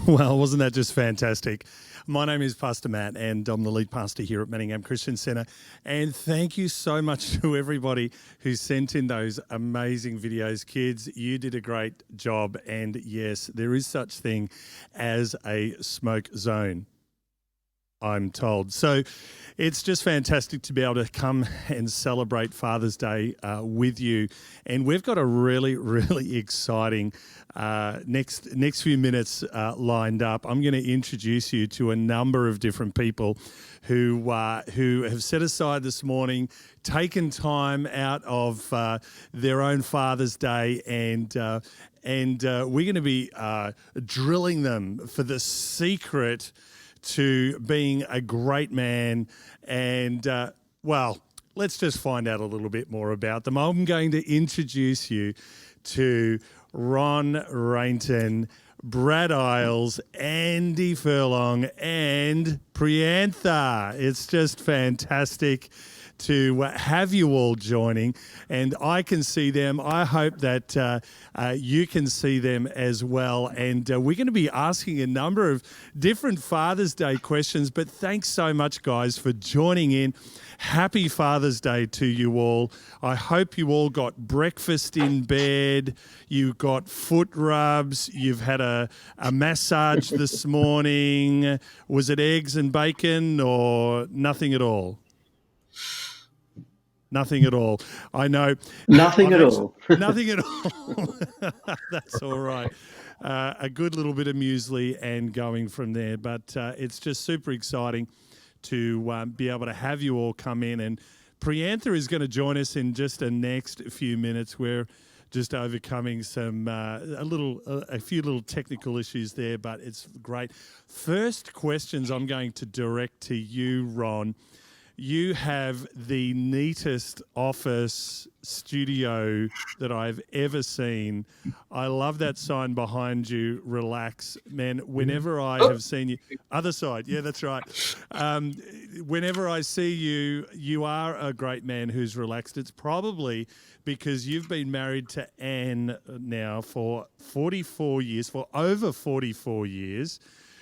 Well, wasn't that just fantastic? My name is Pastor Matt, and I'm the lead pastor here at Manningham Christian Centre. And thank you so much to everybody who sent in those amazing videos. Kids, you did a great job. And yes, there is such thing as a smoke zone, I'm told. So it's just fantastic to be able to come and celebrate Father's Day with you. And we've got a really, really exciting next few minutes lined up. I'm going to introduce you to a number of different people who have set aside this morning, taken time out of their own Father's Day, and we're going to be drilling them for the secret to being a great man. And, well, let's just find out a little bit more about them. I'm going to introduce you to Ron Rainton, Brad Isles, Andy Furlong, and Priyantha. It's just fantastic to have you all joining, and I can see them. I hope that you can see them as well. And we're going to be asking a number of different Father's Day questions, but thanks so much, guys, for joining in. Happy Father's Day to you all. I hope you all got breakfast in bed, you got foot rubs, you've had a massage this morning. Was it eggs and bacon or nothing at all? Nothing at all. I know. Nothing at all. Nothing at all. That's all right. A good little bit of muesli and going from there. But it's just super exciting to be able to have you all come in. And Priyantha is going to join us in just the next few minutes. We're just overcoming a few little technical issues there, but it's great. First questions I'm going to direct to you, Ron. You have the neatest office studio that I've ever seen. I love that sign behind you, relax. Man, whenever I have seen you, other side, yeah, that's right. Whenever I see you, you are a great man who's relaxed. It's probably because you've been married to Anne now for 44 years, for over 44 years.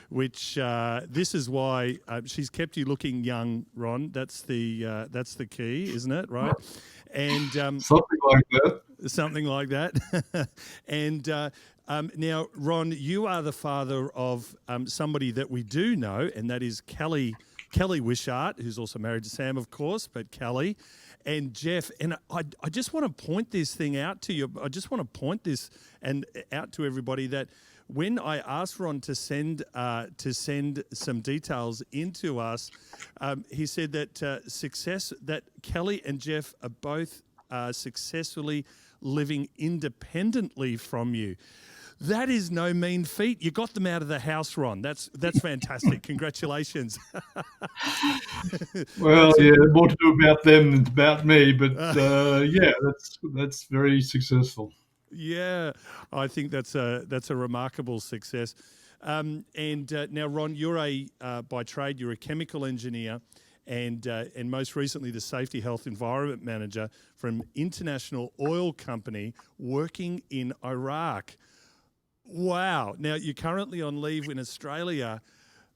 Which this is why she's kept you looking young, Ron. That's the key, isn't it? Right? And something like that. Something like that. And now, Ron, you are the father of somebody that we do know, and that is Kelly Wishart, who's also married to Sam, of course, but Kelly and Jeff. And I just want to point this thing out to you. I just want to point this and out to everybody that when I asked Ron to send some details into us, he said that that Kelly and Jeff are both successfully living independently from you. That is no mean feat. You got them out of the house, Ron. That's fantastic. Congratulations. Well, yeah, more to do about them than about me, but yeah, that's very successful. Yeah, I think that's a remarkable success. And now, Ron, you're by trade, you're a chemical engineer, and most recently the Safety, Health, Environment Manager from International Oil Company working in Iraq. Wow! Now you're currently on leave in Australia,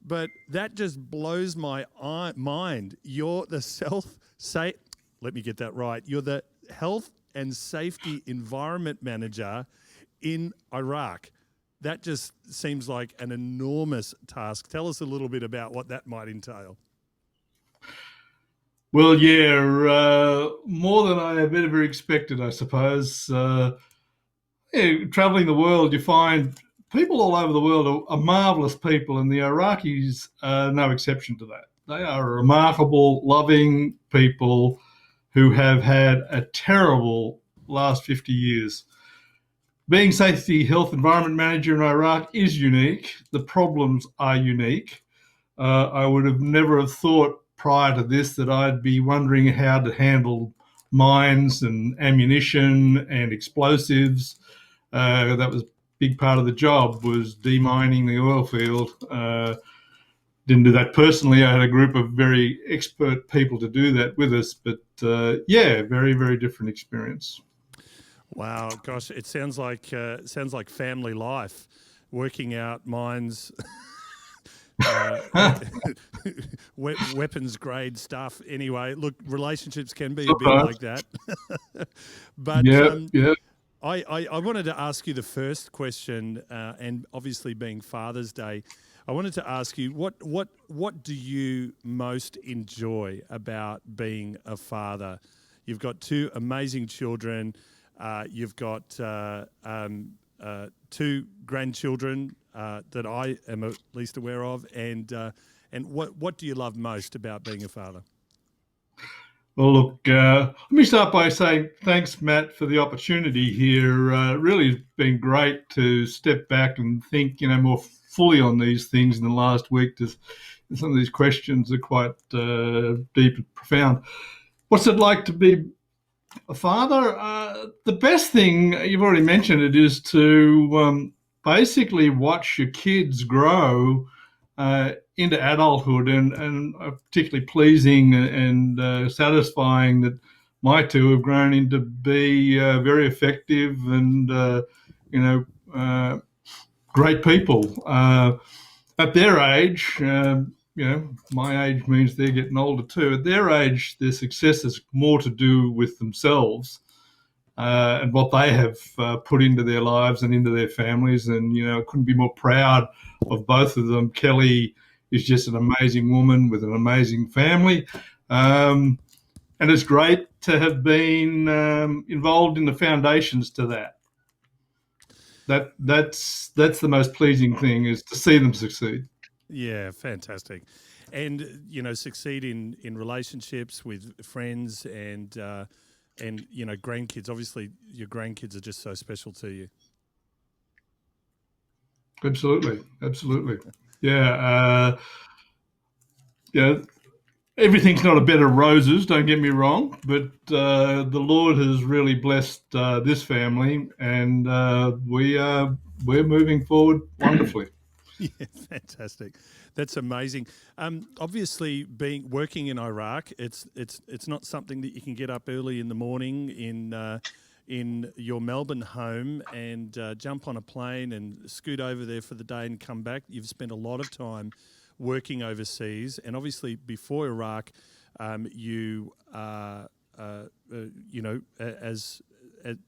but that just blows my mind. You're the let me get that right. You're the Health and Safety Environment Manager in Iraq. That just seems like an enormous task. Tell us a little bit about what that might entail. Well, yeah, more than I have ever expected, I suppose. Traveling the world, you find people all over the world are marvelous people, and the Iraqis are no exception to that. They are remarkable, loving people who have had a terrible last 50 years. Being Safety, Health, Environment Manager in Iraq is unique. The problems are unique. I would have never have thought prior to this that I'd be wondering how to handle mines and ammunition and explosives. That was a big part of the job, was demining the oil field. Didn't do that personally. I had a group of very expert people to do that with us, but yeah, very, very different experience. Wow, gosh, it sounds like family life. working out mines, weapons grade stuff. Anyway, look, relationships can be a bit like that. But yeah, yeah. I wanted to ask you the first question, and obviously being Father's Day, I wanted to ask you what do you most enjoy about being a father? You've got two amazing children. You've got two grandchildren that I am at least aware of, and what do you love most about being a father? Well, look, let me start by saying thanks, Matt, for the opportunity here. Really, it's been great to step back and think, more fully on these things in the last week. Some of these questions are quite deep and profound. What's it like to be a father? The best thing, you've already mentioned it, is to basically watch your kids grow into adulthood, and particularly pleasing and satisfying that my two have grown into be very effective and great people at their age. My age means they're getting older too. At their age, their success is more to do with themselves and what they have put into their lives and into their families. And, I couldn't be more proud of both of them. Kelly is just an amazing woman with an amazing family. And it's great to have been involved in the foundations to that. That's the most pleasing thing, is to see them succeed. Yeah, fantastic. And succeed in relationships with friends and grandkids. Obviously, your grandkids are just so special to you. Absolutely. Yeah, yeah. Everything's not a bed of roses. Don't get me wrong, but the Lord has really blessed this family, and we're moving forward wonderfully. Yeah, fantastic. That's amazing. Obviously, working in Iraq, it's not something that you can get up early in the morning in your Melbourne home and jump on a plane and scoot over there for the day and come back. You've spent a lot of time working overseas, and obviously before Iraq, you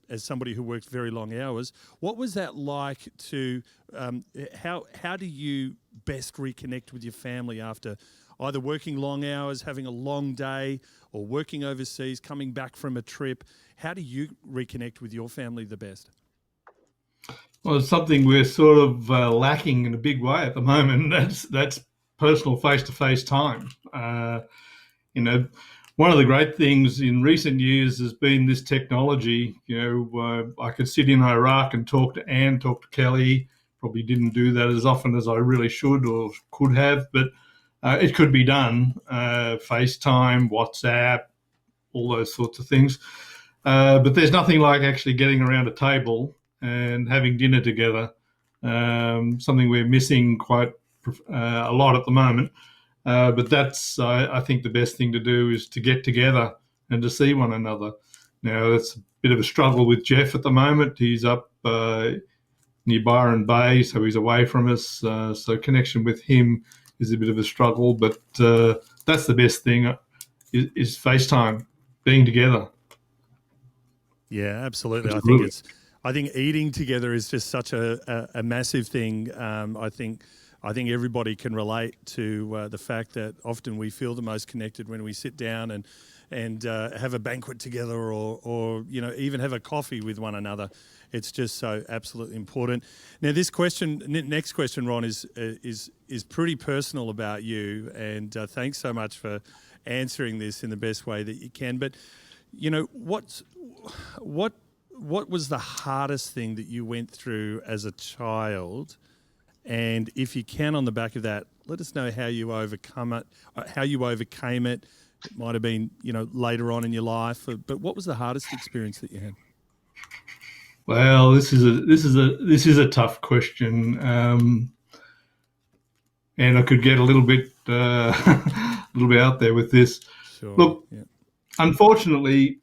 as somebody who worked very long hours. What was that like to? How do you best reconnect with your family after either working long hours, having a long day, or working overseas, coming back from a trip? How do you reconnect with your family the best? Well, it's something we're sort of lacking in a big way at the moment. That's personal face-to-face time. One of the great things in recent years has been this technology. I could sit in Iraq and talk to Anne, talk to Kelly. Probably didn't do that as often as I really should or could have, but it could be done. FaceTime, WhatsApp, all those sorts of things. But there's nothing like actually getting around a table and having dinner together. Something we're missing quite a lot at the moment. But that's, I think, the best thing to do is to get together and to see one another. Now, it's a bit of a struggle with Jeff at the moment. He's up near Byron Bay, so he's away from us. So connection with him is a bit of a struggle. But that's the best thing, is FaceTime, being together. Yeah, absolutely. Absolutely. I think eating together is just such a massive thing. I think everybody can relate to the fact that often we feel the most connected when we sit down and have a banquet together, or even have a coffee with one another. It's just so absolutely important. Now, next question, Ron, is pretty personal about you, and thanks so much for answering this in the best way that you can. But what was the hardest thing that you went through as a child? And if you can, on the back of that, let us know how you overcame it. It might have been, later on in your life, but what was the hardest experience that you had? Well, this is a tough question, and I could get a little bit a little bit out there with this. Sure. Look, Yeah. unfortunately,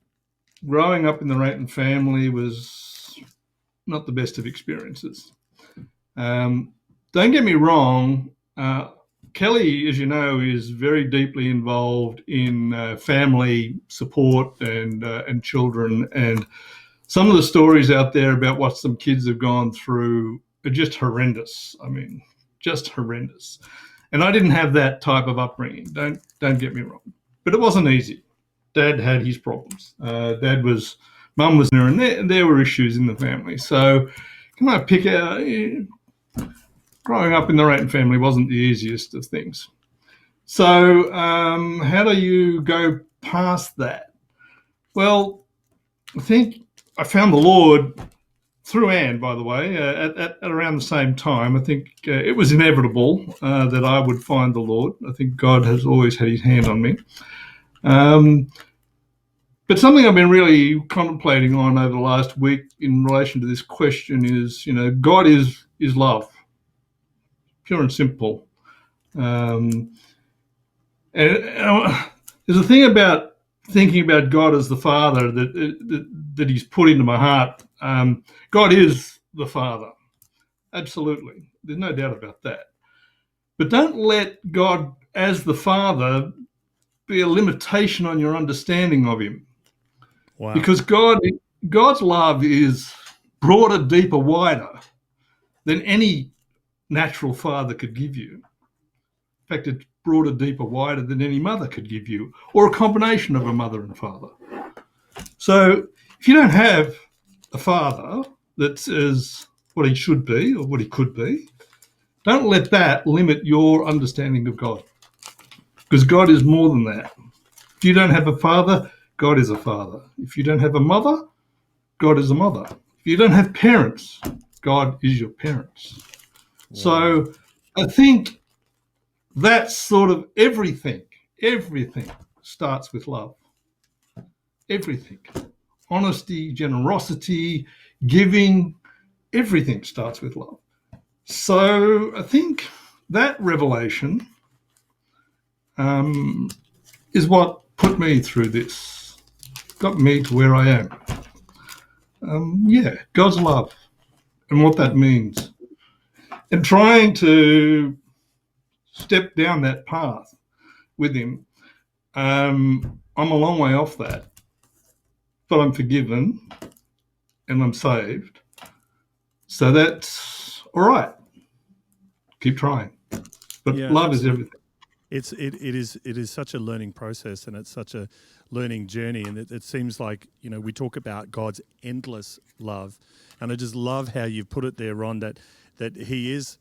growing up in the Raton family was not the best of experiences. Don't get me wrong. Kelly, as you know, is very deeply involved in family support and children. And some of the stories out there about what some kids have gone through are just horrendous. I mean, just horrendous. And I didn't have that type of upbringing. Don't get me wrong, but it wasn't easy. Dad had his problems. Mum was there, and there were issues in the family. So, can I pick out? Growing up in the Rayton family wasn't the easiest of things. So, how do you go past that? Well, I think I found the Lord through Anne, by the way, at around the same time. I think it was inevitable that I would find the Lord. I think God has always had his hand on me. But something I've been really contemplating on over the last week in relation to this question is, God is love, pure and simple. And there's a thing about thinking about God as the Father that he's put into my heart. God is the Father. Absolutely. There's no doubt about that. But don't let God as the Father be a limitation on your understanding of him. Wow. Because God's love is broader, deeper, wider than any natural father could give you. In fact, it's broader, deeper, wider than any mother could give you, or a combination of a mother and father. So if you don't have a father that is what he should be or what he could be, don't let that limit your understanding of God. Because God is more than that. If you don't have a father, God is a father. If you don't have a mother, God is a mother. If you don't have parents, God is your parents. Wow. So I think that's sort of everything. Everything starts with love. Everything. Honesty, generosity, giving, everything starts with love. So I think that revelation is what put me through this, got me to where I am. God's love and what that means. And trying to step down that path with him, I'm a long way off that. But I'm forgiven and I'm saved. So that's all right. Keep trying. But love is everything. It is such a learning process, and it's such a learning journey, and it seems like we talk about God's endless love, and I just love how you've put it there, Ron, that he is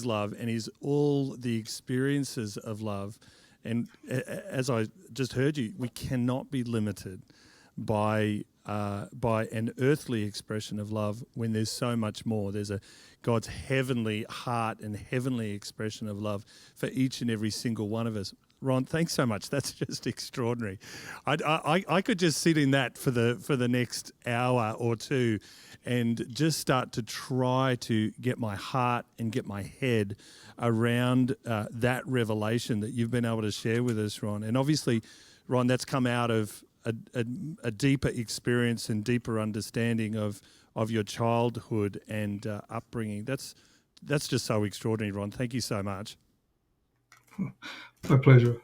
love, and he's all the experiences of love, and as I just heard you, we cannot be limited by an earthly expression of love when there's so much more. There's God's heavenly heart and heavenly expression of love for each and every single one of us. Ron, thanks so much. That's just extraordinary. I could just sit in that for the next hour or two and just start to try to get my heart and get my head around that revelation that you've been able to share with us, Ron. And obviously, Ron, that's come out of a deeper experience and deeper understanding of your childhood and upbringing. That's just so extraordinary, Ron. Thank you so much. My pleasure.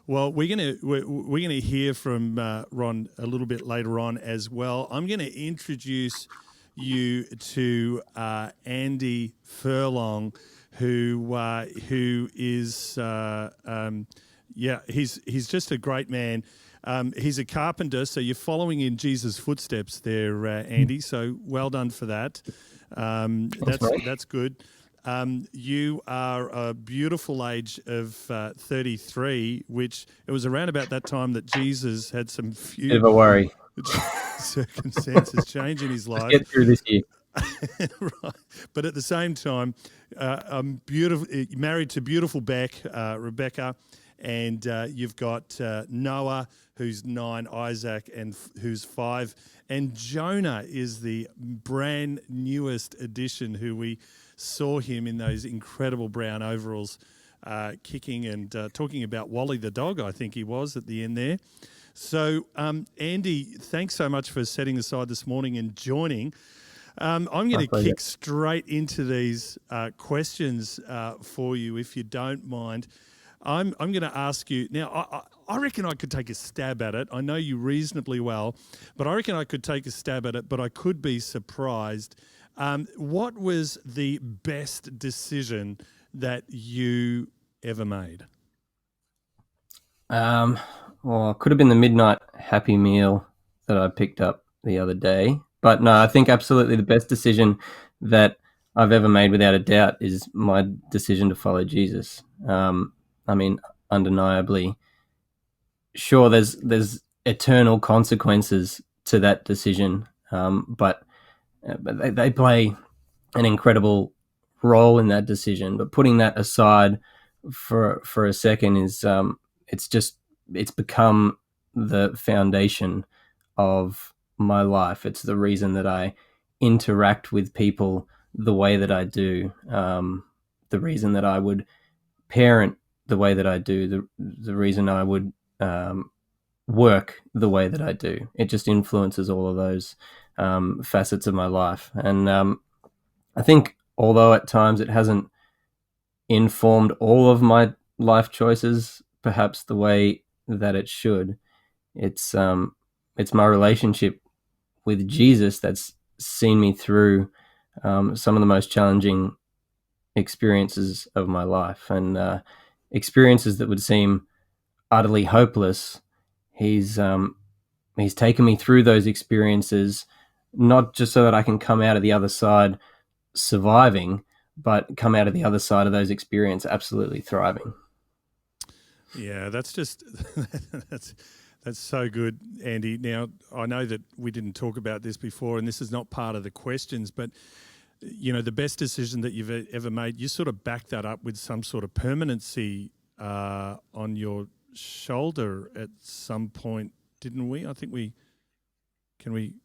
Well, we're gonna hear from Ron a little bit later on as well. I'm going to introduce you to Andy Furlong, who is he's just a great man. He's a carpenter, so you're following in Jesus' footsteps there, Andy. So well done for that. That's good. You are a beautiful age of 33, which it was around about that time that Jesus had some few bit of a worry. circumstances change in his life. Let's get through this year. Right. But at the same time, I'm married to beautiful Rebecca, and you've got Noah, who's 9, Isaac, who's 5, and Jonah is the brand newest addition, who we saw him in those incredible brown overalls kicking and talking about Wally the dog, I think he was, at the end there. So, Andy, thanks so much for setting aside this morning and joining. I'm going My to pleasure. kick straight into these questions for you, if you don't mind. I'm going to ask you now. I reckon I could take a stab at it. I know you reasonably well, but I reckon I could take a stab at it. But I could be surprised. What was the best decision that you ever made? Um, well, it could have been the midnight Happy Meal that I picked up the other day. But no, I think absolutely the best decision that I've ever made, without a doubt, is my decision to follow Jesus. I mean, undeniably, sure, there's eternal consequences to that decision, but they play an incredible role in that decision. But putting that aside for a second, is it's just it's become the foundation of my life. It's the reason that I interact with people the way that I do. The reason that I would parent the way that I do. The reason I would work the way that I do. It just influences all of those facets of my life. And I think, although at times it hasn't informed all of my life choices, perhaps the way that it should, it's my relationship with Jesus that's seen me through some of the most challenging experiences of my life, and experiences that would seem utterly hopeless. He's he's taken me through those experiences, not just so that I can come out of the other side surviving, but come out of the other side of those experiences absolutely thriving. Yeah, that's just that's that's so good, Andy. Now, I know that we didn't talk about this before, and this is not part of the questions, but the best decision that you've ever made, you sort of back that up with some sort of permanency on your shoulder at some point, didn't we? I think we can we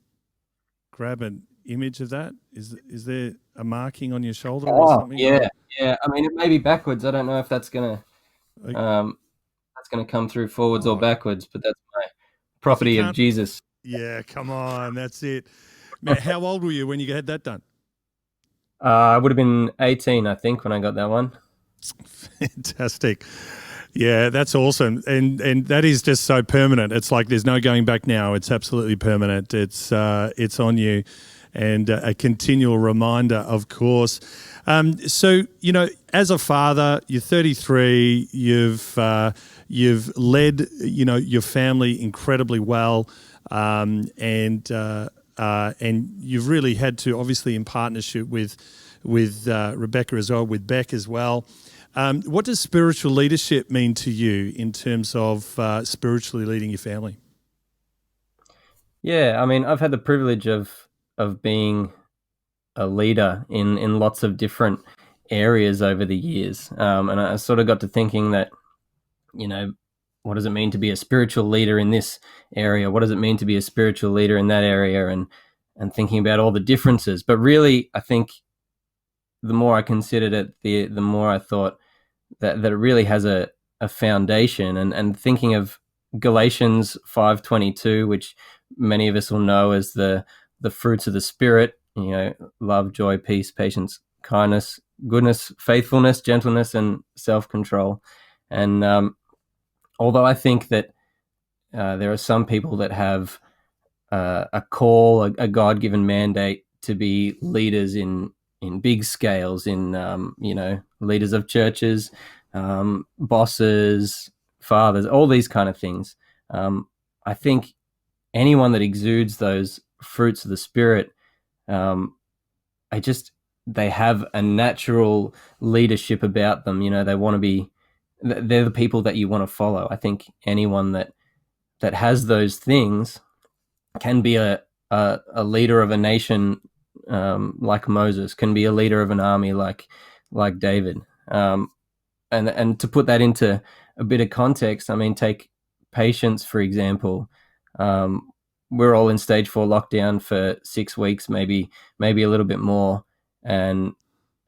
grab an image of that? Is there a marking on your shoulder or Oh, something? yeah, yeah. I mean, it may be backwards. I don't know if Like, that's gonna come through forwards or oh, backwards, but that's my if you property of can't, Jesus. yeah, come on, that's it. Man, how old were you when you had that done? I would have been 18, I think, when I got that one. Fantastic. Yeah, that's awesome, and that is just so permanent. It's like there's no going back now. It's absolutely permanent. It's on you, and a continual reminder, of course. So as a father, you're 33. You've led your family incredibly well, and you've really had to, obviously, in partnership with Rebecca as well, with Beck as well. What does spiritual leadership mean to you in terms of spiritually leading your family? Yeah, I mean, I've had the privilege of being a leader in lots of different areas over the years, and I sort of got to thinking that, you know, what does it mean to be a spiritual leader in this area? What does it mean to be a spiritual leader in that area? And thinking about all the differences. But really, I think the more I considered it, the more I thought that it really has a foundation. And thinking of Galatians 5:22, which many of us will know as the fruits of the Spirit, love, joy, peace, patience, kindness, goodness, faithfulness, gentleness, and self-control. And although I think that there are some people that have a call, a God-given mandate to be leaders in big scales, in leaders of churches, bosses, fathers, all these kind of things. I think anyone that exudes those fruits of the Spirit, um, they have a natural leadership about them. They want to be, they're the people that you want to follow. I think anyone that has those things can be a leader of a nation, like Moses, can be a leader of an army like David. And to put that into a bit of context, I mean, take patience, for example. We're all in stage 4 lockdown for 6 weeks, maybe a little bit more, and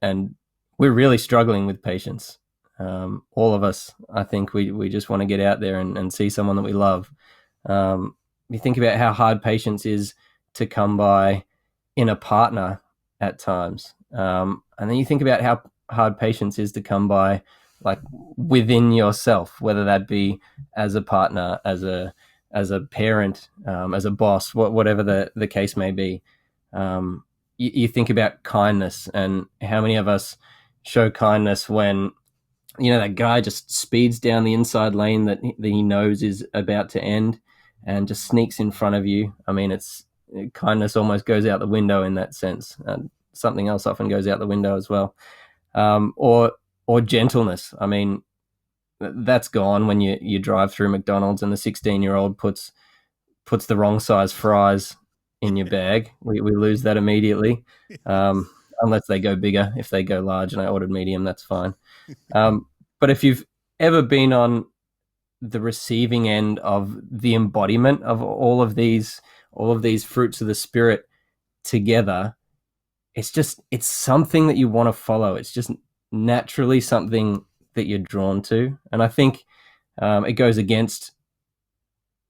we're really struggling with patience. All of us, I think, we just want to get out there and see someone that we love. You think about how hard patience is to come by, in a partner at times. And then you think about how hard patience is to come by, like within yourself, whether that be as a partner, as a parent, as a boss, whatever the case may be. You think about kindness and how many of us show kindness when that guy just speeds down the inside lane that he knows is about to end and just sneaks in front of you. I mean, kindness almost goes out the window in that sense. Something else often goes out the window as well. Or gentleness. I mean, that's gone when you drive through McDonald's and the 16-year-old puts the wrong size fries in your bag. We lose that immediately, unless they go bigger. If they go large and I ordered medium, that's fine. But if you've ever been on the receiving end of the embodiment of all of these fruits of the spirit together, it's something that you want to follow. It's just naturally something that you're drawn to. And I think it goes against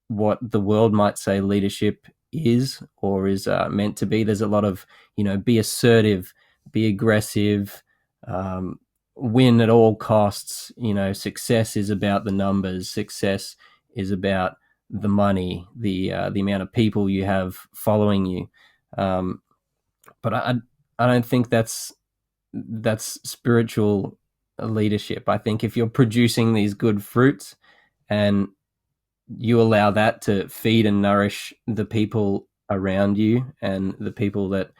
what the world might say leadership is or is meant to be. There's a lot of, be assertive, be aggressive, win at all costs. Success is about the numbers. Success is about the money, the amount of people you have following you. But I don't think that's spiritual leadership. I think if you're producing these good fruits and you allow that to feed and nourish the people around you and the people that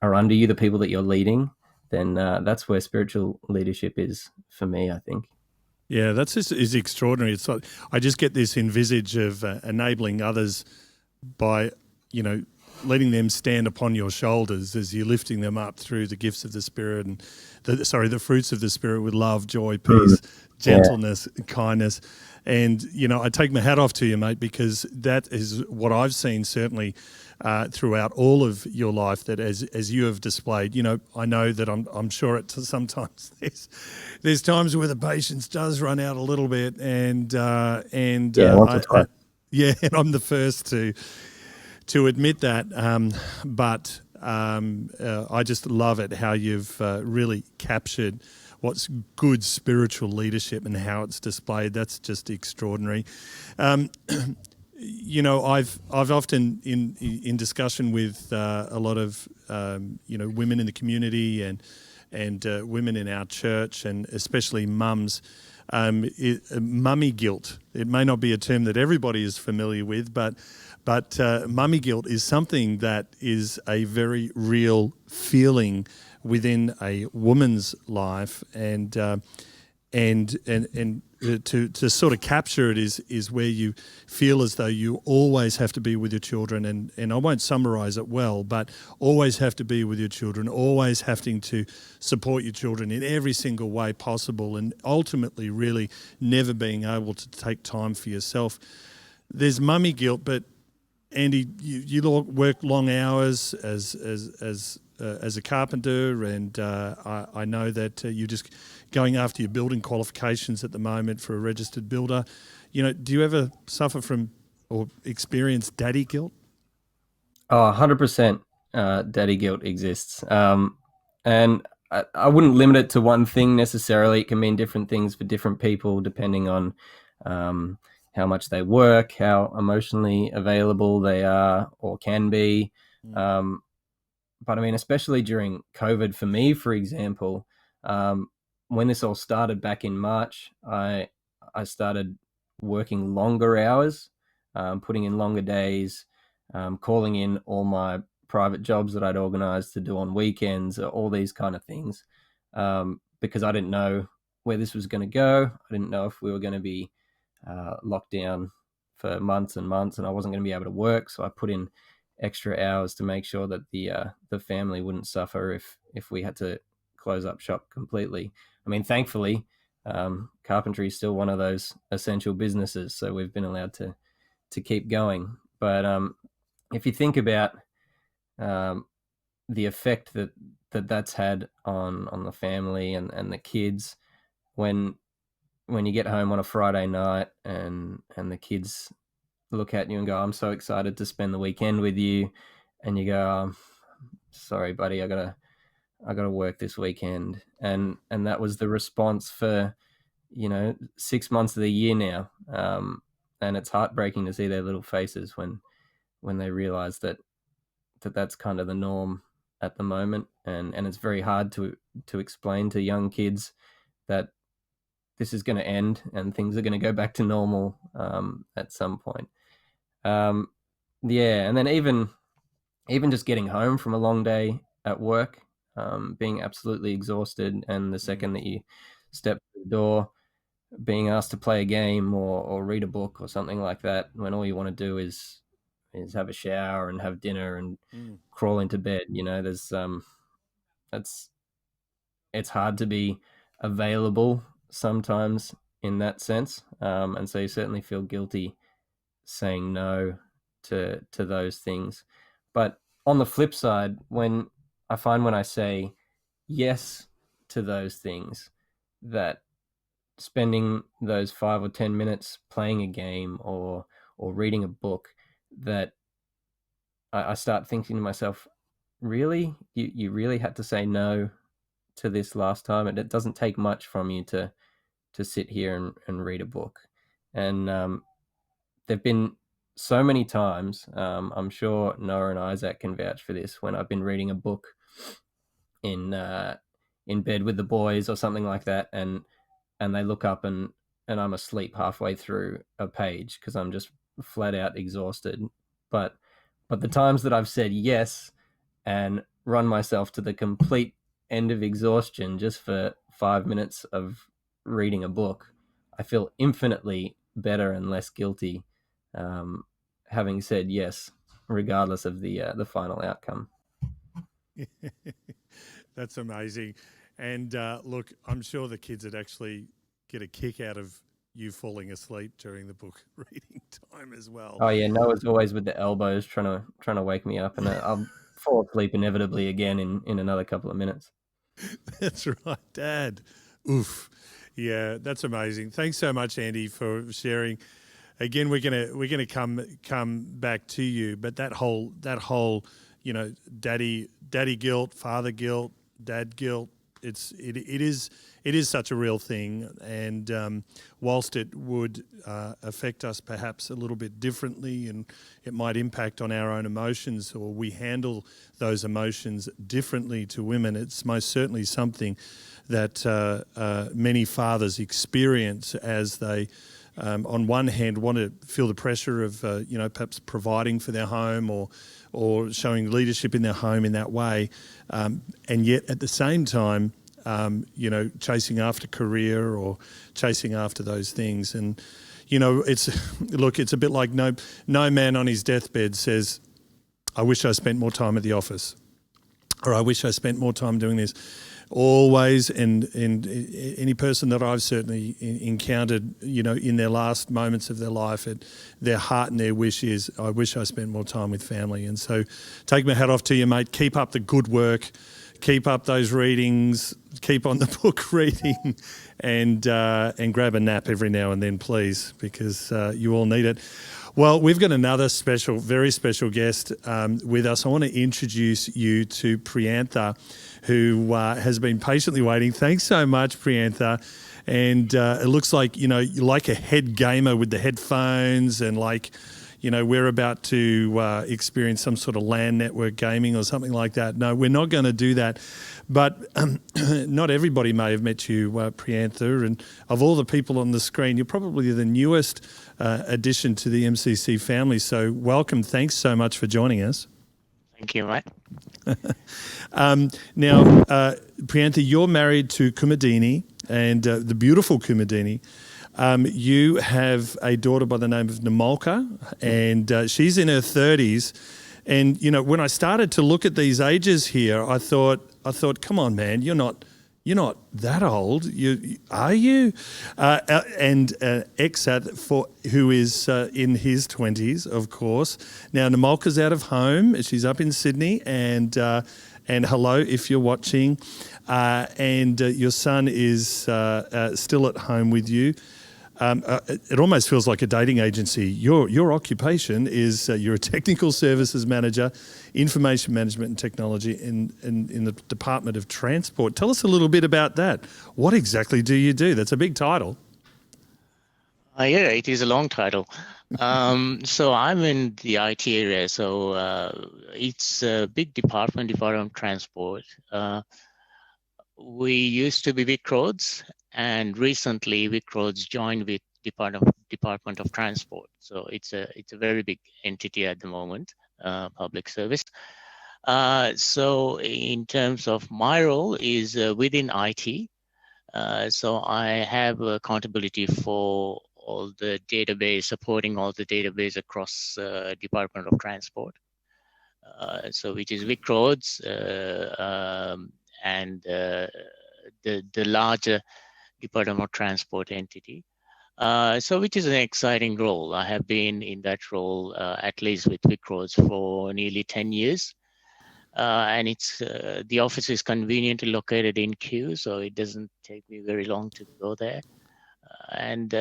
are under you, the people that you're leading, then that's where spiritual leadership is for me, I think. Yeah, that's just is extraordinary. It's like I just get this envisage of enabling others by, letting them stand upon your shoulders as you're lifting them up through the gifts of the Spirit and the fruits of the Spirit with love, joy, peace, gentleness, kindness. And, I take my hat off to you, mate, because that is what I've seen certainly throughout all of your life, that as you have displayed, I know that I'm sure sometimes there's times where the patience does run out a little bit and once or twice. And I'm the first to admit that, but I just love it how you've really captured what's good spiritual leadership and how it's displayed. That's just extraordinary. I've often in discussion with a lot of women in the community and women in our church, and especially mums. Mummy guilt. It may not be a term that everybody is familiar with, but mummy guilt is something that is a very real feeling within a woman's life, and to sort of capture it is where you feel as though you always have to be with your children, and I won't summarize it well, but always have to be with your children, always having to support your children in every single way possible, and ultimately really never being able to take time for yourself. There's mummy guilt, but Andy, you work long hours as a carpenter, and I know that you're just going after your building qualifications at the moment for a registered builder. Do you ever suffer from or experience daddy guilt? Oh, 100% daddy guilt exists. And I wouldn't limit it to one thing necessarily. It can mean different things for different people depending on how much they work, how emotionally available they are or can be. But I mean, especially during COVID for me, for example, when this all started back in March, I started working longer hours, putting in longer days, calling in all my private jobs that I'd organized to do on weekends, all these kind of things, because I didn't know where this was going to go. I didn't know if we were going to be locked down for months and months, and I wasn't going to be able to work. So I put in extra hours to make sure that the family wouldn't suffer if we had to close up shop completely. I mean, thankfully, carpentry is still one of those essential businesses, so we've been allowed to keep going. But if you think about the effect that's had on the family and the kids, when you get home on a Friday night and the kids look at you and go, "I'm so excited to spend the weekend with you," and you go, sorry, buddy, I gotta work this weekend. And that was the response for, 6 months of the year now. And it's heartbreaking to see their little faces when they realize that's kind of the norm at the moment. And it's very hard to explain to young kids that this is going to end and things are going to go back to normal at some point. And then even just getting home from a long day at work, being absolutely exhausted, and the second that you step through the door, being asked to play a game or read a book or something like that, when all you want to do is have a shower and have dinner and crawl into bed. There's it's hard to be available sometimes in that sense, and so you certainly feel guilty saying no to those things. But on the flip side, when I say yes to those things, that spending those 5 or 10 minutes playing a game or reading a book, that I start thinking to myself, really, you really had to say no to this last time? And it doesn't take much from you to sit here and read a book. And there've been so many times, I'm sure Noah and Isaac can vouch for this, when I've been reading a book in bed with the boys or something like that, and they look up and I'm asleep halfway through a page because I'm just flat out exhausted. But the times that I've said yes and run myself to the complete end of exhaustion just for 5 minutes of reading a book, I feel infinitely better and less guilty, having said yes, regardless of the final outcome. That's amazing. And look, I'm sure the kids would actually get a kick out of you falling asleep during the book reading time as well. Oh yeah, Noah's always with the elbows trying to wake me up, and I'll fall asleep inevitably again in another couple of minutes. That's right, Dad. Oof. Yeah, that's amazing. Thanks so much, Andy, for sharing. Again, we're gonna come back to you, but that whole daddy guilt, father guilt, dad guilt, it is such a real thing, and whilst it would affect us perhaps a little bit differently, and it might impact on our own emotions, or we handle those emotions differently to women, it's most certainly something that many fathers experience as they, on one hand, want to feel the pressure of perhaps providing for their home or showing leadership in their home in that way, and yet at the same time, chasing after career or chasing after those things. And it's a bit like no man on his deathbed says, "I wish I spent more time at the office," or "I wish I spent more time doing this." Always, and any person that I've certainly encountered, in their last moments of their life, their heart and their wish is, "I wish I spent more time with family." And so, take my hat off to you, mate. Keep up the good work. Keep up those readings. Keep on the book reading, and grab a nap every now and then, please, because you all need it. Well, we've got another very special guest with us. I want to introduce you to Priyantha, who has been patiently waiting. Thanks so much, Priyantha. And it looks like, you're like a head gamer with the headphones, and we're about to experience some sort of LAN network gaming or something like that. No, we're not going to do that. But not everybody may have met you, Priyantha. And of all the people on the screen, you're probably the newest addition to the MCC family. So welcome. Thanks so much for joining us. Thank you, mate. Now, Priyantha, you're married to Kumadini, and the beautiful Kumadini. You have a daughter by the name of Namolka, and she's in her 30s. And, when I started to look at these ages here, I thought, come on, man, you're not that old. Are you? And Exat, who is in his 20s, of course. Now, Namolka's out of home. She's up in Sydney, and hello if you're watching. And your son is still at home with you. it almost feels like a dating agency. Your occupation is you're a technical services manager, information management and technology in the Department of Transport. Tell us a little bit about that. What exactly do you do? That's a big title. Yeah, it is a long title. So I'm in the IT area. So it's a big department of Transport. We used to be Vic Roads, and recently Vic Roads joined with Department of Transport. So it's a very big entity at the moment, public service. So in terms of my role is within IT. So I have accountability for all the database, supporting all the database across Department of Transport. So which is Vic Roads and the larger Department of Transport entity. So which is an exciting role. I have been in that role at least with Vic Roads for nearly 10 years. And it's the office is conveniently located in Kew, so it doesn't take me very long to go there. And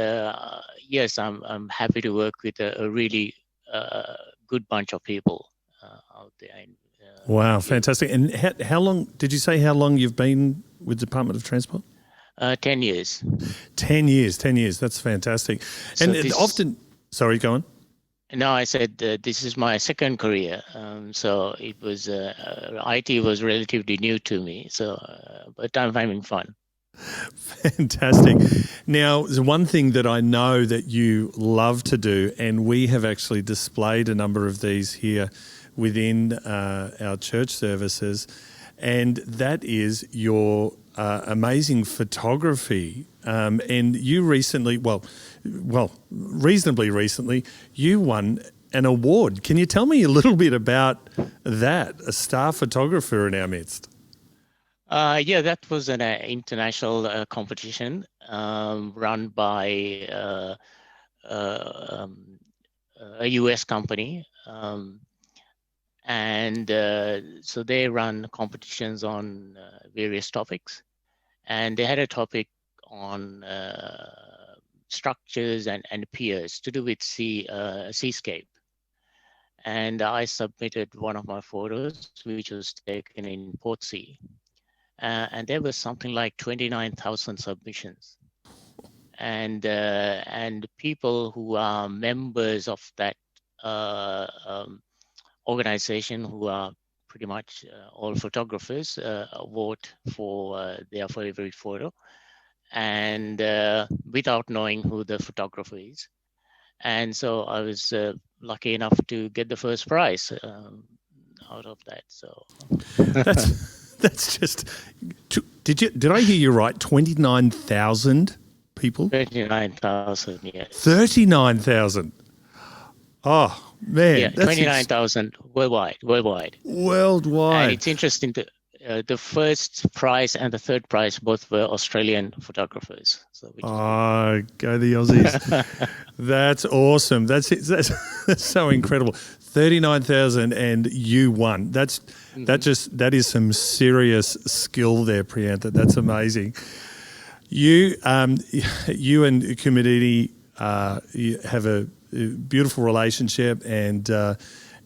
yes, I'm happy to work with a really good bunch of people out there. Wow, fantastic! And how long did you say? How long you've been with Department of Transport? 10 years. 10 years. 10 years. That's fantastic. So and often, sorry, go on. No, I said this is my second career. So it was IT was relatively new to me. So, but I'm having fun. Fantastic. Now, there's one thing that I know that you love to do, and we have actually displayed a number of these here within our church services, and that is your amazing photography. And you recently, reasonably recently, you won an award. Can you tell me a little bit about that, a star photographer in our midst? Yeah, that was an international competition run by a US company. And so they run competitions on various topics. And they had a topic on structures and piers to do with seascape. And I submitted one of my photos, which was taken in Portsea. And there was something like 29,000 submissions. And people who are members of that organization, who are pretty much all photographers, vote for their favorite photo, and without knowing who the photographer is. And so I was lucky enough to get the first prize out of that. So that's just. Did I hear you right? 29,000 people. 39,000. Yes. 39,000. Oh man, yeah, 29,000 worldwide. And it's interesting to the first prize and the third prize both were Australian photographers. So go the Aussies! That's awesome. That's so incredible. 39,000 and you won. That is some serious skill there, Priyantha. That's amazing. You and Kumudini you have a beautiful relationship, and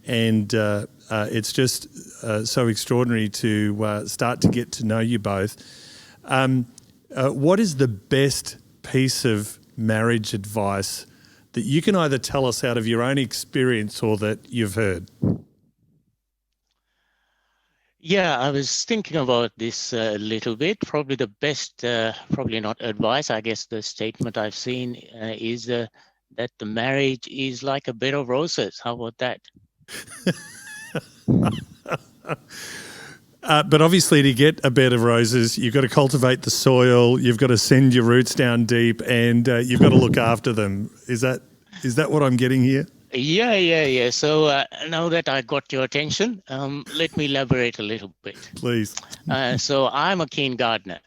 it's just so extraordinary to start to get to know you both. What is the best piece of marriage advice that you can either tell us out of your own experience or that you've heard? Yeah, I was thinking about this a little bit. Probably the best, probably not advice, I guess the statement I've seen is that the marriage is like a bed of roses. How about that? But obviously to get a bed of roses, you've got to cultivate the soil, you've got to send your roots down deep, and you've got to look after them. Is that what I'm getting here? Yeah. So now that I got your attention, let me elaborate a little bit. Please. So I'm a keen gardener,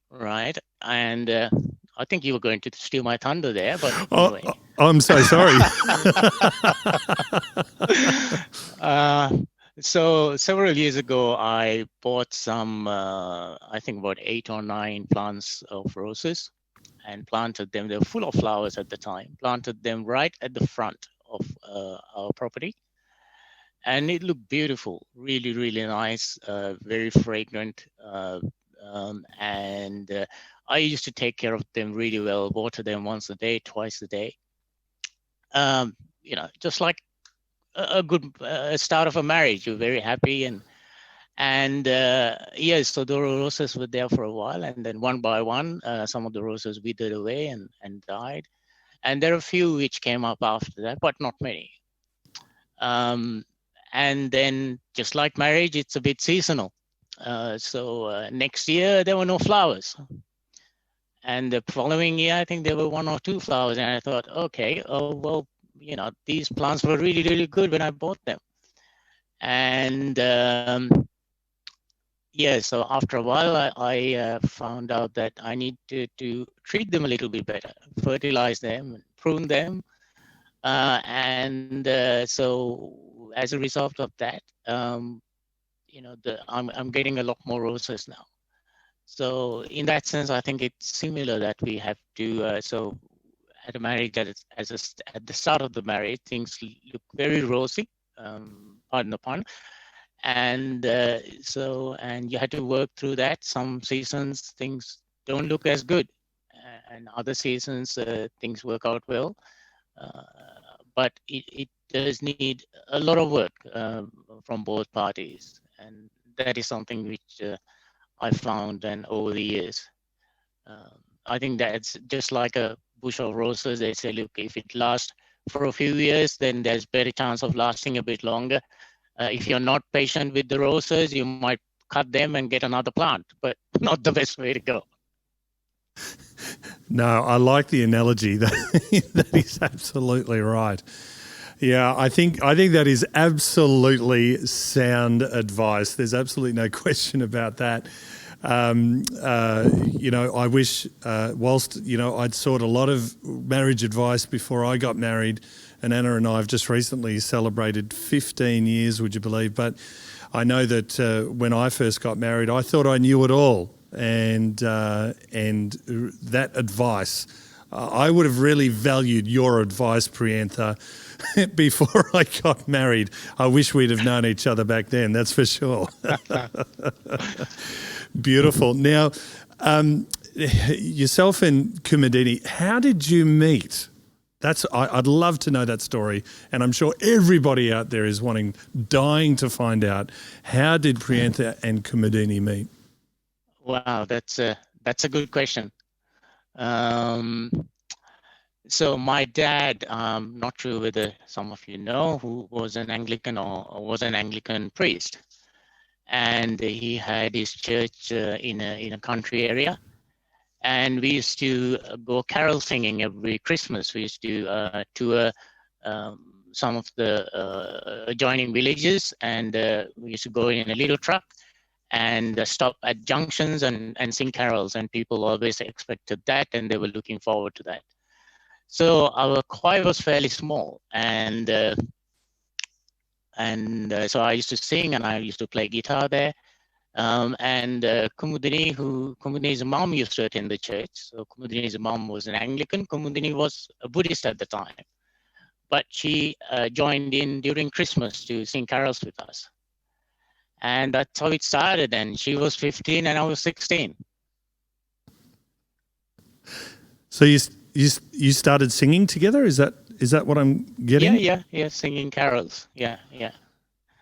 right? And I think you were going to steal my thunder there, but anyway. I'm so sorry. So several years ago, I bought some, I think about 8 or 9 plants of roses. and planted them. They were full of flowers at the time. Planted them right at the front of our property, and it looked beautiful, really, really nice, very fragrant, and I used to take care of them really well, water them once a day, twice a day. Just like a good start of a marriage. You're very happy, and yes, so the roses were there for a while, and then one by one, some of the roses withered away and died, and there are a few which came up after that, but not many. And then, just like marriage, it's a bit seasonal. So next year there were no flowers, and the following year I think there were 1 or 2 flowers, and I thought, okay, oh well, these plants were really, really good when I bought them. And yeah, so after a while, I found out that I need to treat them a little bit better, fertilize them, prune them. So as a result of that, I'm getting a lot more roses now. So in that sense, I think it's similar that we have to, so at a marriage, at the start of the marriage, things look very rosy, pardon the pun. And and you had to work through that. Some seasons things don't look as good, and other seasons things work out well. But it does need a lot of work from both parties, and that is something which I found and over the years. I think that's just like a bush of roses. They say, look, if it lasts for a few years, then there's better chance of lasting a bit longer. If you're not patient with the roses, you might cut them and get another plant, but not the best way to go. No, I like the analogy. That is absolutely right. Yeah, I think that is absolutely sound advice. There's absolutely no question about that. I wish, whilst, I'd sought a lot of marriage advice before I got married, and Anna and I have just recently celebrated 15 years, would you believe? But I know that when I first got married, I thought I knew it all. And that advice, I would have really valued your advice, Priyantha, before I got married. I wish we'd have known each other back then, that's for sure. Beautiful. Now, yourself and Kumudini, how did you meet? I'd love to know that story, and I'm sure everybody out there is dying to find out, how did Priyantha and Kumudini meet? Wow, that's a good question. So my dad, not sure whether some of you know, who was an Anglican or was an Anglican priest, and he had his church in a country area. And we used to go carol singing every Christmas. We used to tour some of the adjoining villages, and we used to go in a little truck and stop at junctions and sing carols. And people always expected that, and they were looking forward to that. So our choir was fairly small, and so I used to sing, and I used to play guitar there. Kumudini's mom used to attend the church. So Kumudini's mom was an Anglican. Kumudini was a Buddhist at the time, but she joined in during Christmas to sing carols with us. And that's how it started. And she was 15 and I was 16. So you started singing together? Is that what I'm getting? Yeah, singing carols. Yeah.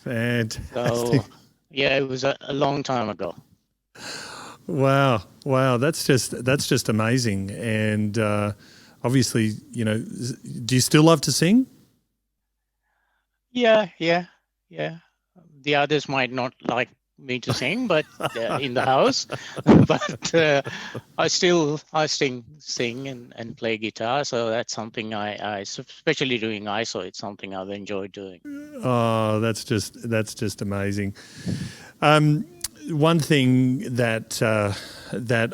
Fantastic. So, yeah, it was a long time ago. Wow, that's just amazing. And obviously, do you still love to sing? Yeah. The others might not like me to sing, but in the house, but I sing and play guitar. So that's something I especially doing ISO. It's something I've enjoyed doing. Oh, that's just amazing. One thing that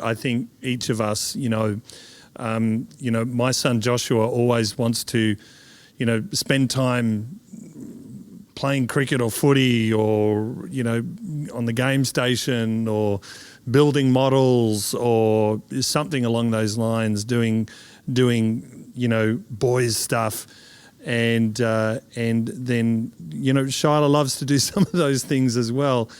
I think each of us, my son Joshua always wants to, spend time playing cricket or footy or, on the game station or building models or something along those lines, doing boys stuff. And then, Shyla loves to do some of those things as well.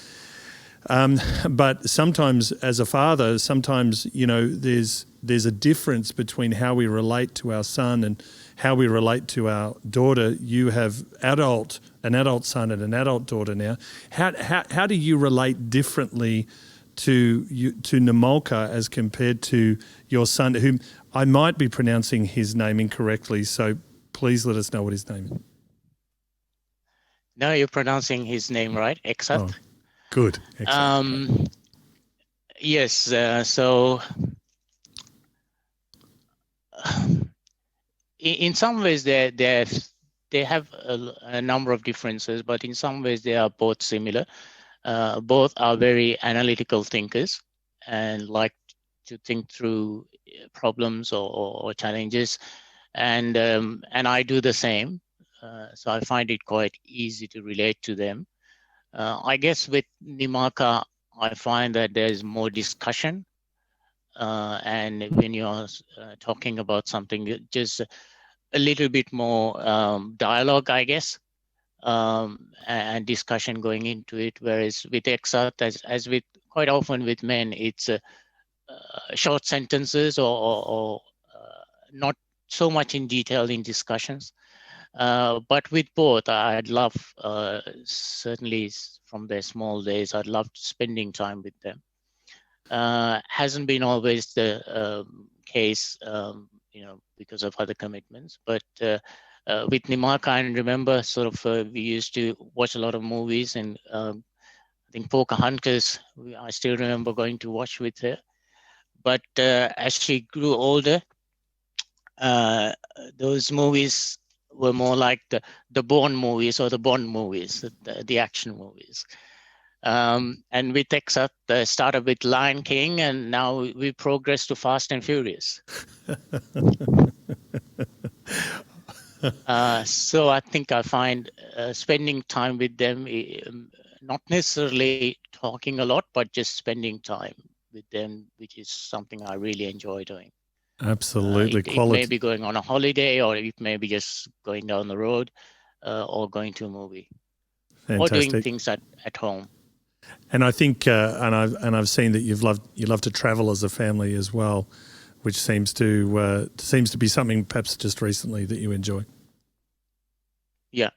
But sometimes as a father, there's a difference between how we relate to our son and how we relate to our daughter. You have an adult son and an adult daughter now. How do you relate differently to Nimolka as compared to your son, whom I might be pronouncing his name incorrectly, so please let us know what his name is. No, you're pronouncing his name right, Exat. Oh, good. Excellent. Yes, so in some ways they have a number of differences, but in some ways they are both similar. Both are very analytical thinkers and like to think through problems or challenges, and I do the same. So I find it quite easy to relate to them. I guess with Nimaka, I find that there's more discussion, and when you're talking about something, just a little bit more dialogue, I guess, and discussion going into it. Whereas with Exat, as with quite often with men, it's short sentences or not so much in detail in discussions. But with both, I'd love, certainly from their small days, I'd love spending time with them. Hasn't been always the case, because of other commitments. But with Nimaka, I remember we used to watch a lot of movies, and I think Pocahontas, I still remember going to watch with her. But as she grew older, those movies were more like the Bourne movies or the Bond movies, the action movies. And with Exat, started with Lion King, and now we progress to Fast and Furious. So I think I find spending time with them, not necessarily talking a lot, but just spending time with them, which is something I really enjoy doing. Absolutely. It may be going on a holiday, or it may be just going down the road, or going to a movie. Fantastic. Or doing things at home. And I think, and I've seen that you love to travel as a family as well, which seems to be something perhaps just recently that you enjoy. Yeah.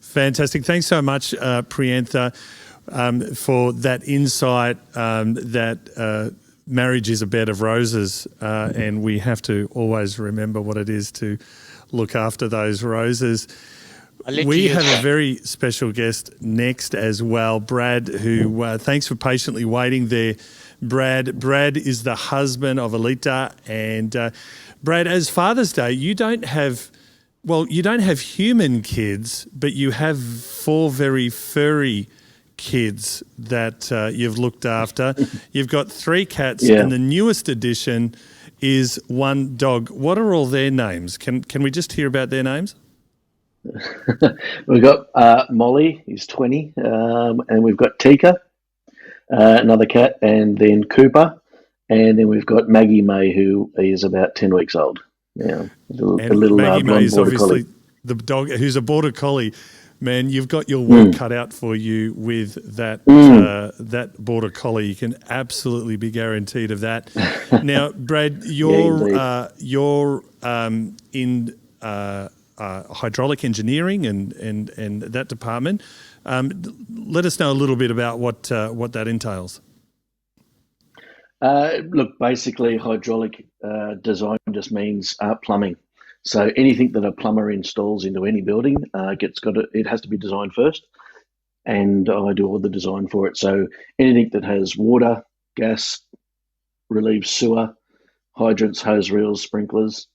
Fantastic. Thanks so much, Priyantha, for that insight that marriage is a bed of roses, and we have to always remember what it is to look after those roses. We have a very special guest next as well, Brad, who thanks for patiently waiting there. Brad is the husband of Alita, and Brad, as Father's Day, you don't have human kids, but you have 4 very furry kids that you've looked after. You've got 3 cats, and the newest addition is 1 dog. What are all their names? Can we just hear about their names? We've got Molly, who's 20, and we've got Tika, another cat, and then Cooper, and then we've got Maggie May, who is about 10 weeks old. Yeah, a little Maggie May is obviously collie. The dog who's a border collie. Man, you've got your work cut out for you with that that border collie. You can absolutely be guaranteed of that. Now, Brad, you're in hydraulic engineering and that department. Let us know a little bit about what that entails. Look, basically, hydraulic design just means plumbing. So anything that a plumber installs into any building it has to be designed first, and I do all the design for it. So anything that has water, gas, relieves sewer, hydrants, hose reels, sprinklers,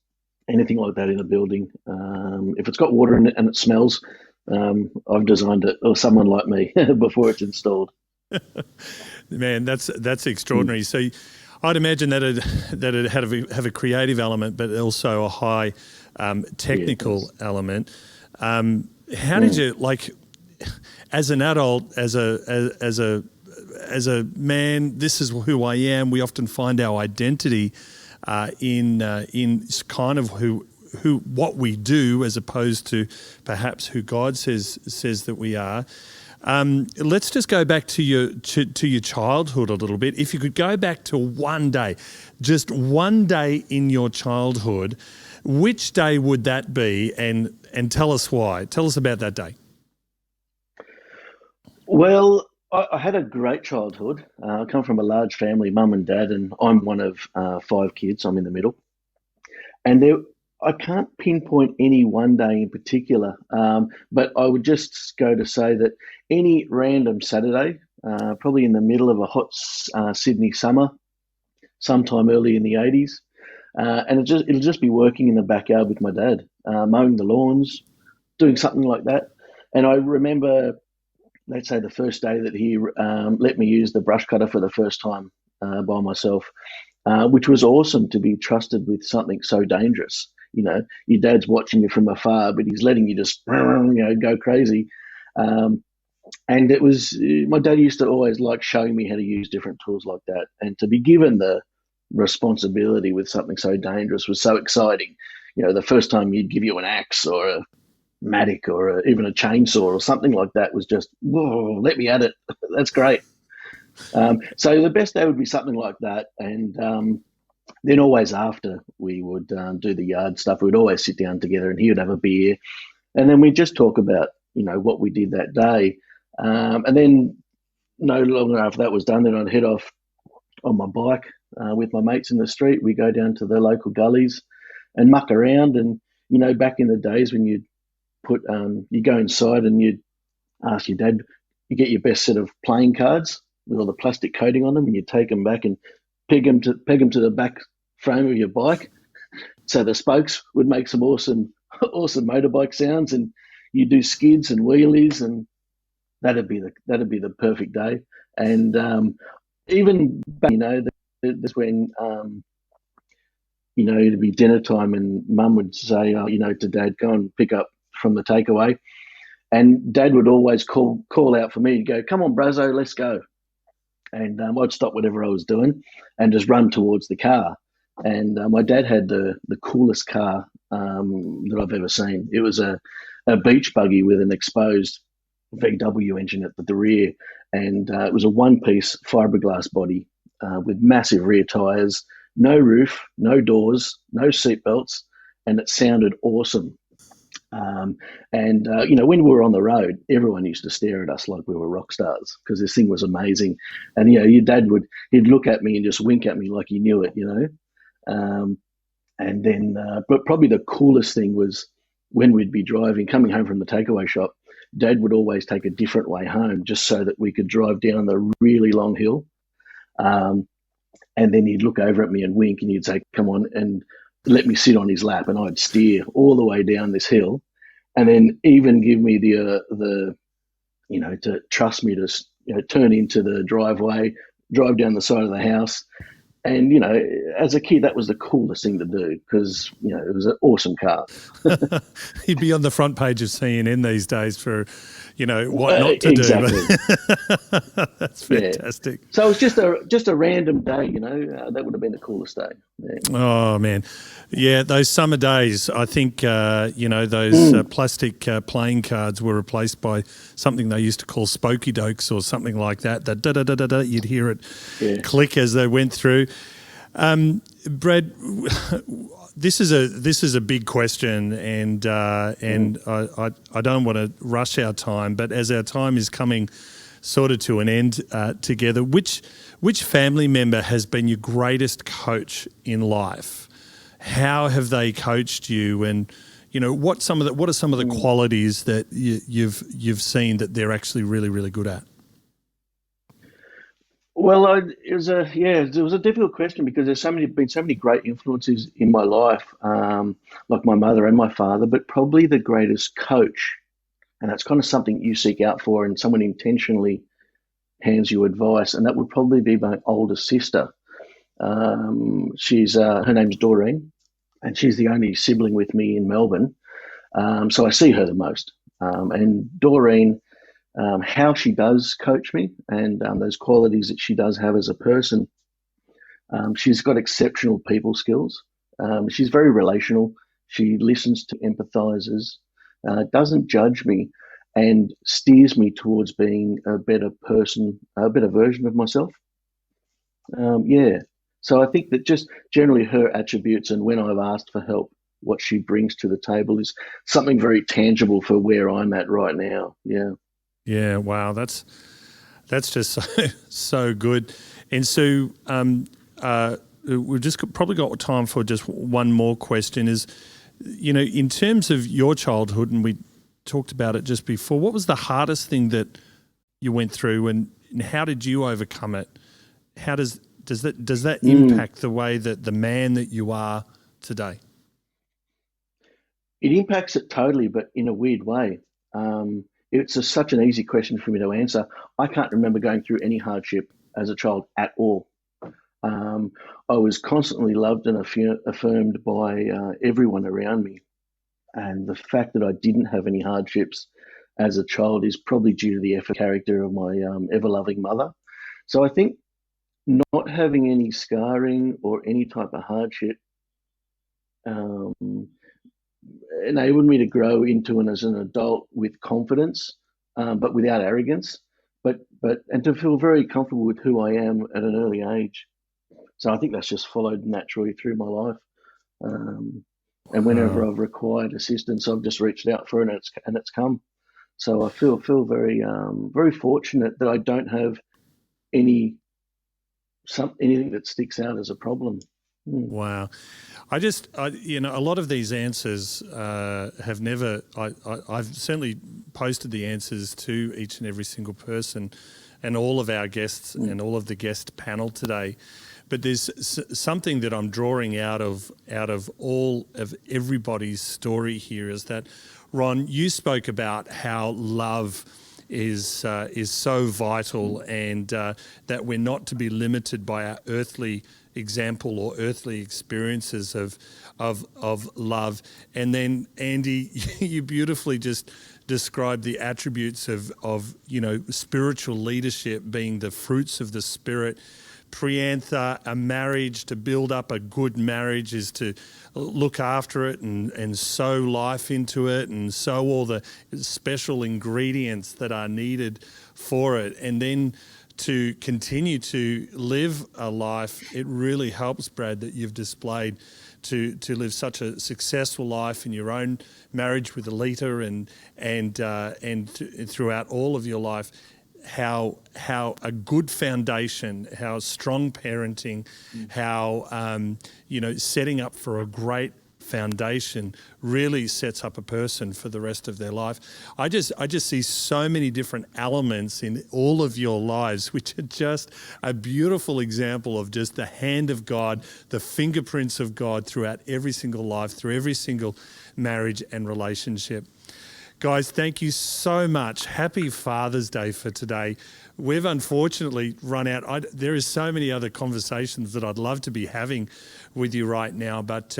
anything like that in a building. If it's got water in it and it smells, I've designed it, or someone like me, before it's installed. Man, that's extraordinary. So I'd imagine that it have a creative element, but also a high technical element. How did you, like, as an adult, as a a man, this is who I am. We often find our identity in kind of what we do, as opposed to perhaps who God says that we are. Let's just go back to your childhood a little bit. If you could go back to one day, just one day in your childhood, which day would that be? And tell us why. Tell us about that day. Well, I had a great childhood. I come from a large family, mum and dad, and I'm one of 5 kids. I'm in the middle. And I can't pinpoint any one day in particular, but I would just go to say that any random Saturday, probably in the middle of a hot Sydney summer, sometime early in the 80s, and it'll just be working in the backyard with my dad, mowing the lawns, doing something like that. And I remember, let's say, the first day that he let me use the brush cutter for the first time by myself, which was awesome, to be trusted with something so dangerous. You know, your dad's watching you from afar, but he's letting you just, go crazy. And it was, my dad used to always like showing me how to use different tools like that. And to be given the responsibility with something so dangerous was so exciting. You know, the first time he'd give you an axe or a mattock or even a chainsaw or something like that was just, whoa, let me at it. That's great. So the best day would be something like that. And then always after we would do the yard stuff, we'd always sit down together and he would have a beer. And then we'd just talk about, what we did that day. And then no longer after that was done, then I'd head off on my bike with my mates in the street. We go down to the local gullies and muck around. And, back in the days when you'd you go inside and you'd ask your dad, you get your best set of playing cards with all the plastic coating on them, and you take them back and peg them to the back frame of your bike, so the spokes would make some awesome motorbike sounds, and you do skids and wheelies, and that'd be the perfect day. And even back, that's when it'd be dinner time, and Mum would say, to Dad, go and pick up from the takeaway, and Dad would always call out for me to go, come on, Brazo, let's go. And I'd stop whatever I was doing and just run towards the car. And my dad had the coolest car that I've ever seen. It was a beach buggy with an exposed VW engine at the rear. And it was a one-piece fiberglass body with massive rear tyres, no roof, no doors, no seatbelts, and it sounded awesome. When we were on the road, everyone used to stare at us like we were rock stars because this thing was amazing. And, your dad he'd look at me and just wink at me like he knew it, And then, but probably the coolest thing was when we'd be coming home from the takeaway shop, Dad would always take a different way home just so that we could drive down the really long hill. And then he'd look over at me and wink and he'd say, come on, and let me sit on his lap, and I'd steer all the way down this hill, and then even give me the to trust me to turn into the driveway, drive down the side of the house. And, as a kid, that was the coolest thing to do because, it was an awesome car. He'd be on the front page of CNN these days for, what not to exactly. do. That's fantastic. Yeah. So it was just a random day, that would have been the coolest day. Yeah. Oh, man. Yeah, those summer days, I think, those plastic playing cards were replaced by something they used to call spokey dokes or something like that. That da-da-da-da-da, you'd hear it click as they went through. Brad, this is a big question, and I don't want to rush our time, but as our time is coming sort of to an end together, which family member has been your greatest coach in life? How have they coached you, and what are some of the qualities that you've seen that they're actually really, really good at? Well, it was a difficult question because there's been so many great influences in my life, like my mother and my father, but probably the greatest coach, and that's kind of something you seek out for, and someone intentionally hands you advice, and that would probably be my older sister. She's her name's Doreen, and she's the only sibling with me in Melbourne, so I see her the most. And Doreen how she does coach me and those qualities that she does have as a person. She's got exceptional people skills. She's very relational. She listens to empathizes, doesn't judge me, and steers me towards being a better person, a better version of myself. Yeah. So I think that just generally her attributes and when I've asked for help, what she brings to the table is something very tangible for where I'm at right now. Yeah. Yeah. Wow. That's just so good. And so we've just probably got time for just one more question. Is, in terms of your childhood, and we talked about it just before, what was the hardest thing that you went through, and how did you overcome it? How does that impact the way that the man that you are today? It impacts it totally, but in a weird way. It's such an easy question for me to answer. I can't remember going through any hardship as a child at all. I was constantly loved and affirmed by everyone around me. And the fact that I didn't have any hardships as a child is probably due to the effort character of my ever-loving mother. So I think not having any scarring or any type of hardship enabled me to grow into as an adult with confidence, but without arrogance, and to feel very comfortable with who I am at an early age. So I think that's just followed naturally through my life. And whenever I've required assistance, I've just reached out for it, and it's come. So I feel very very fortunate that I don't have anything that sticks out as a problem. Wow. A lot of these answers have never, I've certainly posted the answers to each and every single person and all of our guests and all of the guest panel today. But there's something that I'm drawing out of all of everybody's story here is that, Ron, you spoke about how love is so vital, and that we're not to be limited by our earthly example or earthly experiences of love. And then, Andy, you beautifully just described the attributes of spiritual leadership being the fruits of the Spirit. Priyantha, a marriage, to build up a good marriage is to look after it and sow life into it and sow all the special ingredients that are needed for it. And then to continue to live a life, it really helps, Brad, that you've displayed to live such a successful life in your own marriage with Alita and throughout all of your life. How a good foundation, how strong parenting, how setting up for a great foundation really sets up a person for the rest of their life. I just see so many different elements in all of your lives, which are just a beautiful example of just the hand of God, the fingerprints of God throughout every single life, through every single marriage and relationship. Guys, thank you so much. Happy Father's Day for today. We've unfortunately run out. There is so many other conversations that I'd love to be having with you right now, but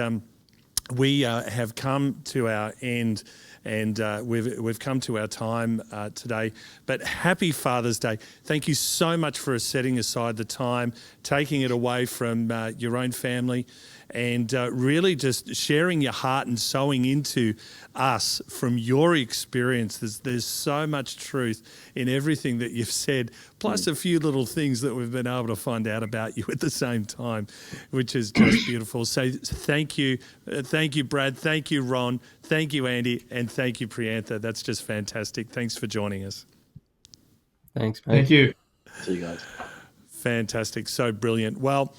we have come to our end, and we've come to our time today. But happy Father's Day. Thank you so much for setting aside the time, taking it away from your own family, and really just sharing your heart and sowing into us from your experience. There's so much truth in everything that you've said, plus a few little things that we've been able to find out about you at the same time, which is just beautiful. So thank you, Brad. Thank you, Ron. Thank you, Andy. And thank you, Priyantha. That's just fantastic. Thanks for joining us. Thanks, mate. Thank you. See you guys. Fantastic. So brilliant. Well,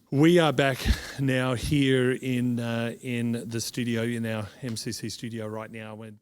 we are back now here in the studio, in our MCC studio right now. And